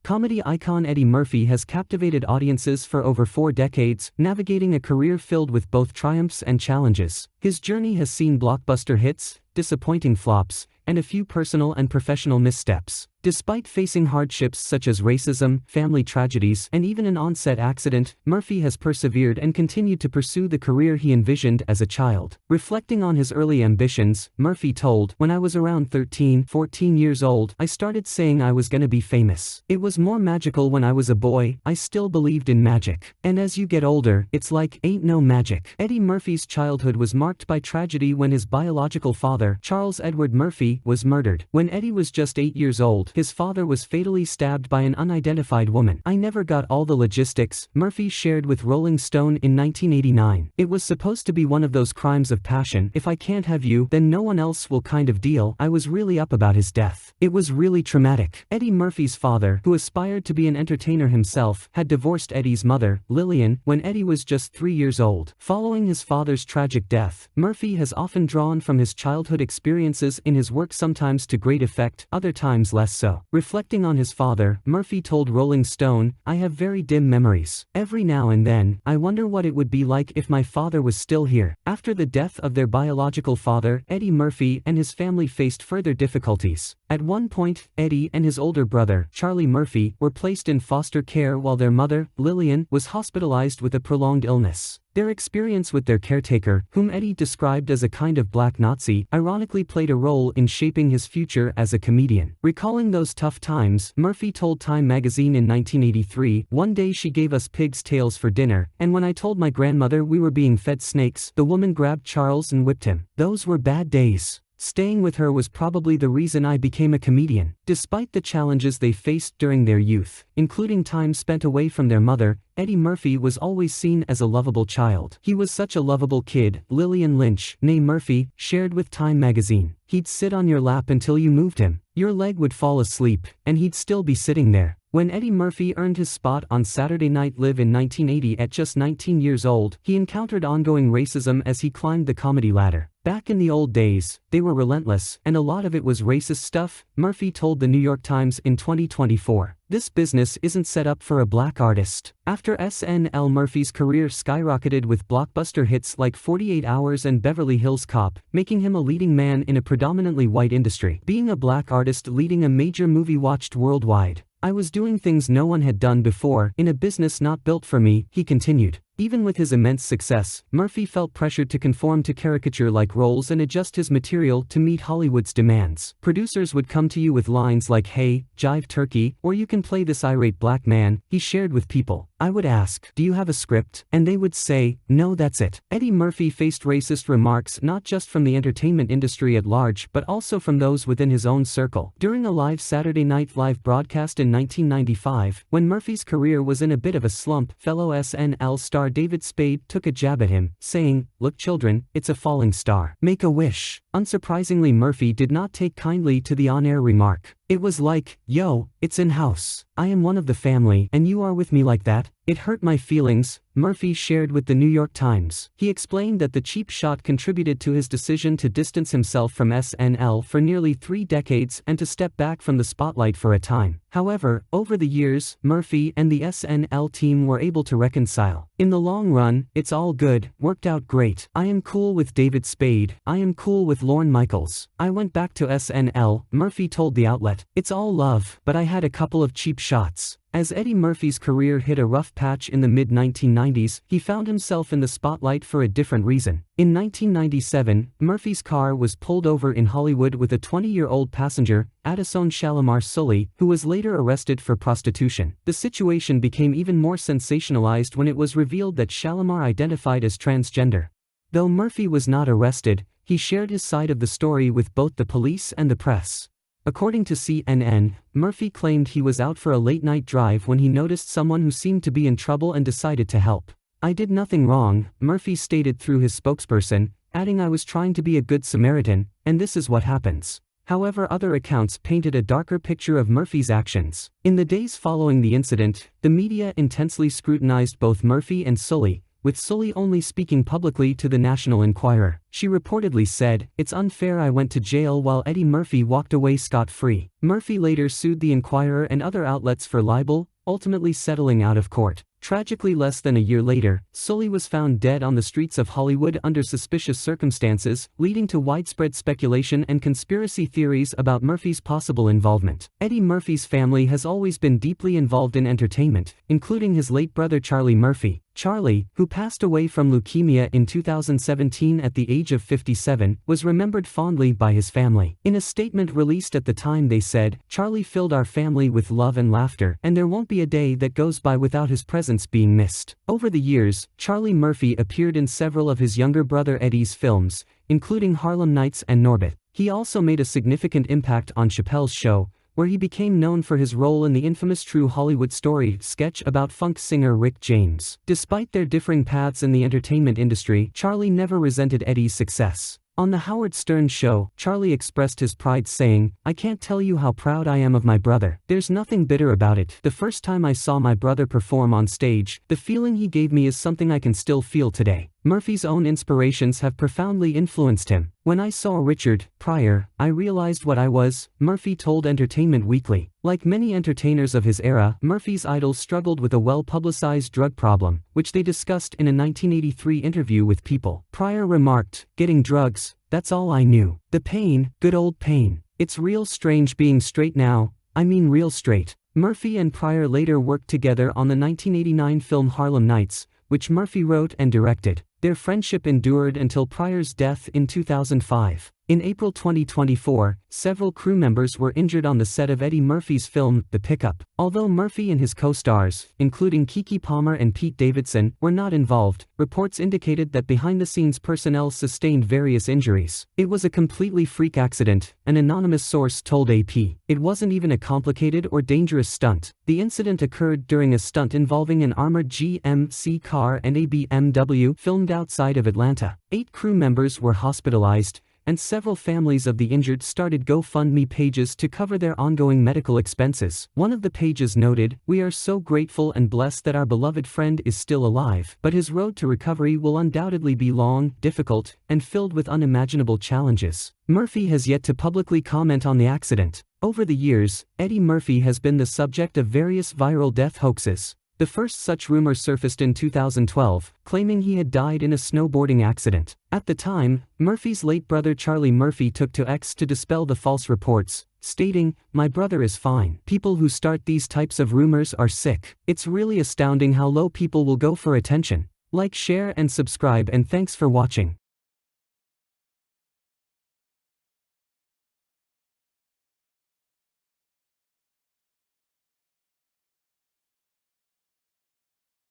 Comedy icon Eddie Murphy has captivated audiences for over 4 decades, navigating a career filled with both triumphs and challenges. His journey has seen blockbuster hits, disappointing flops, and a few personal and professional missteps. Despite facing hardships such as racism, family tragedies, and even an on-set accident, Murphy has persevered and continued to pursue the career he envisioned as a child. Reflecting on his early ambitions, Murphy told, "When I was around 13, 14 years old, I started saying I was gonna be famous. It was more magical when I was a boy. I still believed in magic. And as you get older, it's like, ain't no magic." Eddie Murphy's childhood was marked by tragedy when his biological father, Charles Edward Murphy, was murdered. When Eddie was just 8 years old, his father was fatally stabbed by an unidentified woman. "I never got all the logistics," Murphy shared with Rolling Stone in 1989. "It was supposed to be one of those crimes of passion. If I can't have you, then no one else will kind of deal. I was really up about his death. It was really traumatic." Eddie Murphy's father, who aspired to be an entertainer himself, had divorced Eddie's mother, Lillian, when Eddie was just 3 years old. Following his father's tragic death, Murphy has often drawn from his childhood experiences in his work, sometimes to great effect, other times less so. Reflecting on his father, Murphy told Rolling Stone, "I have very dim memories. Every now and then, I wonder what it would be like if my father was still here." After the death of their biological father, Eddie Murphy and his family faced further difficulties. At one point, Eddie and his older brother, Charlie Murphy, were placed in foster care while their mother, Lillian, was hospitalized with a prolonged illness. Their experience with their caretaker, whom Eddie described as a kind of black Nazi, ironically played a role in shaping his future as a comedian. Recalling those tough times, Murphy told Time magazine in 1983, "One day she gave us pig's tails for dinner, and when I told my grandmother we were being fed snakes, the woman grabbed Charles and whipped him. Those were bad days. Staying with her was probably the reason I became a comedian." Despite the challenges they faced during their youth, including time spent away from their mother, Eddie Murphy was always seen as a lovable child. "He was such a lovable kid," Lillian Lynch, née Murphy, shared with Time magazine. "He'd sit on your lap until you moved him. Your leg would fall asleep, and he'd still be sitting there." When Eddie Murphy earned his spot on Saturday Night Live in 1980 at just 19 years old, he encountered ongoing racism as he climbed the comedy ladder. "Back in the old days, they were relentless, and a lot of it was racist stuff," Murphy told the New York Times in 2024. "This business isn't set up for a black artist." After SNL, Murphy's career skyrocketed with blockbuster hits like 48 Hours and Beverly Hills Cop, making him a leading man in a predominantly white industry. Being a black artist leading a major movie watched worldwide. "I was doing things no one had done before, in a business not built for me," he continued. Even with his immense success, Murphy felt pressured to conform to caricature-like roles and adjust his material to meet Hollywood's demands. "Producers would come to you with lines like, 'Hey, jive turkey,' or 'You can play this irate black man,'" he shared with People. "I would ask, 'Do you have a script?' And they would say, 'No, that's it.'" Eddie Murphy faced racist remarks not just from the entertainment industry at large but also from those within his own circle. During a live Saturday Night Live broadcast in 1995, when Murphy's career was in a bit of a slump, fellow SNL star David Spade took a jab at him, saying, "Look children, it's a falling star. Make a wish." Unsurprisingly, Murphy did not take kindly to the on-air remark. "It was like, yo, it's in-house. I am one of the family, and you are with me like that? It hurt my feelings," Murphy shared with the New York Times. He explained that the cheap shot contributed to his decision to distance himself from SNL for nearly 3 decades and to step back from the spotlight for a time. However, over the years, Murphy and the SNL team were able to reconcile. "In the long run, it's all good, worked out great. I am cool with David Spade. I am cool with Lorne Michaels. I went back to SNL," Murphy told the outlet. "It's all love, but I had a couple of cheap shots." As Eddie Murphy's career hit a rough patch in the mid-1990s, he found himself in the spotlight for a different reason. In 1997, Murphy's car was pulled over in Hollywood with a 20-year-old passenger, Addison Shalimar Sully, who was later arrested for prostitution. The situation became even more sensationalized when it was revealed that Shalimar identified as transgender. Though Murphy was not arrested, he shared his side of the story with both the police and the press. According to CNN, Murphy claimed he was out for a late-night drive when he noticed someone who seemed to be in trouble and decided to help. "I did nothing wrong," Murphy stated through his spokesperson, adding, "I was trying to be a good Samaritan, and this is what happens." However, other accounts painted a darker picture of Murphy's actions. In the days following the incident, the media intensely scrutinized both Murphy and Sully, with Sully only speaking publicly to the National Enquirer. She reportedly said, "It's unfair I went to jail while Eddie Murphy walked away scot-free." Murphy later sued the Enquirer and other outlets for libel, ultimately settling out of court. Tragically, less than a year later, Sully was found dead on the streets of Hollywood under suspicious circumstances, leading to widespread speculation and conspiracy theories about Murphy's possible involvement. Eddie Murphy's family has always been deeply involved in entertainment, including his late brother Charlie Murphy. Charlie, who passed away from leukemia in 2017 at the age of 57, was remembered fondly by his family. In a statement released at the time, they said, "Charlie filled our family with love and laughter, and there won't be a day that goes by without his presence being missed." Over the years, Charlie Murphy appeared in several of his younger brother Eddie's films, including Harlem Nights and Norbit. He also made a significant impact on Chappelle's Show, where he became known for his role in the infamous True Hollywood Story sketch about funk singer Rick James. Despite their differing paths in the entertainment industry, Charlie never resented Eddie's success. On The Howard Stern Show, Charlie expressed his pride saying, "I can't tell you how proud I am of my brother. There's nothing bitter about it. The first time I saw my brother perform on stage, the feeling he gave me is something I can still feel today." Murphy's own inspirations have profoundly influenced him. "When I saw Richard Pryor, I realized what I was," Murphy told Entertainment Weekly. Like many entertainers of his era, Murphy's idols struggled with a well-publicized drug problem, which they discussed in a 1983 interview with People. Pryor remarked, "Getting drugs, that's all I knew. The pain, good old pain. It's real strange being straight now, I mean real straight." Murphy and Pryor later worked together on the 1989 film Harlem Nights, which Murphy wrote and directed. Their friendship endured until Pryor's death in 2005. In April 2024, several crew members were injured on the set of Eddie Murphy's film, The Pickup. Although Murphy and his co-stars, including Keke Palmer and Pete Davidson, were not involved, reports indicated that behind-the-scenes personnel sustained various injuries. "It was a completely freak accident," an anonymous source told AP. "It wasn't even a complicated or dangerous stunt. The incident occurred during a stunt involving an armored GMC car and a BMW filmed outside of Atlanta. 8 crew members were hospitalized, and several families of the injured started GoFundMe pages to cover their ongoing medical expenses." One of the pages noted, "We are so grateful and blessed that our beloved friend is still alive, but his road to recovery will undoubtedly be long, difficult, and filled with unimaginable challenges." Murphy has yet to publicly comment on the accident. Over the years, Eddie Murphy has been the subject of various viral death hoaxes. The first such rumor surfaced in 2012, claiming he had died in a snowboarding accident. At the time, Murphy's late brother Charlie Murphy took to X to dispel the false reports, stating, "My brother is fine. People who start these types of rumors are sick. It's really astounding how low people will go for attention." Like, share and subscribe, and thanks for watching.